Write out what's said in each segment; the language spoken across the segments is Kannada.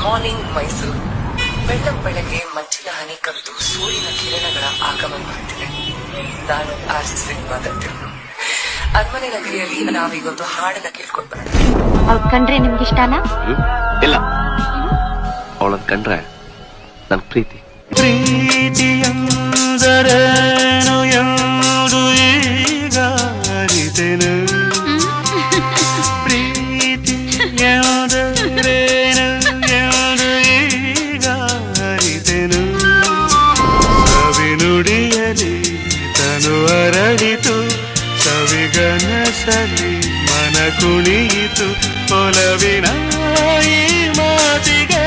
ಮಾರ್ನಿಂಗ್ ಮೈಸೂರು. ಬೆಳ್ಳಂಬೆಳಗ್ಗೆ ಮಂಚಿನ ಹನಿ ಕವಿದು ಸೂರ್ಯನ ಕಿರಣಗಳ ಆಗಮನವಾಗುತ್ತಿದೆ. ನಾನು ಆರ್ಜಿಸಿದ ಮಾತಾಡ್ತಿರೋದು ಅರಮನೆ ನಗರಿಯಲ್ಲಿ. ನಾವೀಗೊಂದು ಹಾಡನ್ನ ಕೇಳ್ಕೊಂಡು ಬರೋಣ. ಅವ್ಳ್ ಕಂಡ್ರೆ ನಿಮ್ಗೆ ಇಷ್ಟನಾ? ಇಲ್ಲ, ಅವಳನ್ ಕಂಡ್ರೆ ನನ್ ಪ್ರೀತಿ. ಪ್ರೀತಿಯಂದರೇನು ಎಂದು ಈಗ ಅರಿತೆನು. ಪ್ರೀತಿ ಎಂದರೇನು ಎಂದು ಈಗ ಅರಿತೆನು. ಸವಿನುಡಿಯಲಿ ತನು ಅರಳಿತು, ಸವಿಗನಸಲಿ ಮನ ಕುಣಿಯಿತು. ಒಲವಿನ ಈ ಮಾತಿಗೆ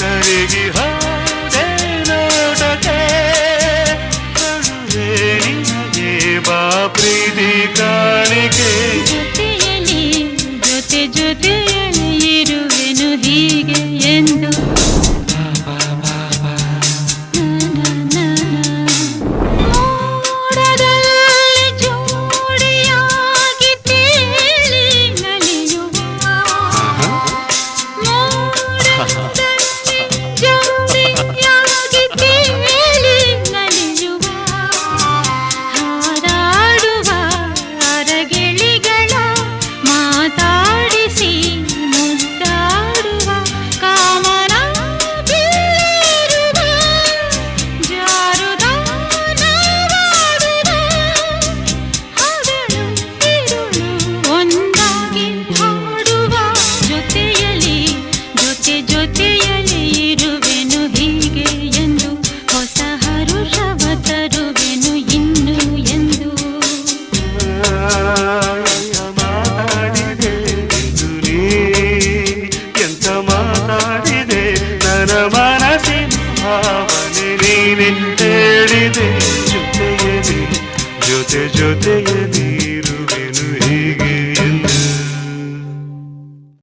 ಕರಗಿ ಹೋದೆ ನೋಟಕ್ಕೆ. ಕರುವೆ ನಿನಗೆ ಬಾ ಪ್ರೀತಿ ಕಾಣಿಕೆ. ಜೊತೆಯಲ್ಲಿ ಜೊತೆಯಲ್ಲಿ ಇರುವೆನು ಹೀಗೆ ಎಂದು. ಮೋಡದಲ್ಲಿ ಜೋಡಿಯಾಗಿ ತೇಲಿ ನಲಿಯುವ, ಮೋಡದಲ್ಲಿ ಜೋಡಿಯಾಗಿ ತೇಲಿ ನಲಿಯುವ, ಹಾರಾಡುವ ಅರಗಿಳಿಗಳ ಮಾತಾಡಿಸಿ ಮುದ್ದಾಡುವ, ಕಾಮನ ಬೀರುವ ಜಾರುದ ನಾವಾಡುವ, ಹಗಲು ಇರುಳು ಒಂದಾಗಿ ಹಾಡುವ. ಜೊತೆಯಲ್ಲಿ ಜೊತೆಯಲ್ಲಿ ಇರುವೆನು ಹೀಗೆ ಎಂದು, ಹೊಸ ಹರುಷವ ತರುವೆನು ಇನ್ನು ಎಂದು. ಮಾತಾಡಿದೆ ದುರಿ ಎಂತ ಮಾತಾಡಿದೆ, ನನ್ನ ಮನಸ್ಸಿನ ಭಾವನೆ ನೀನೆ ಹೇಳಿದೆ. ಜೊತೆಯಲ್ಲಿ ಜೊತೆಯಲ್ಲಿ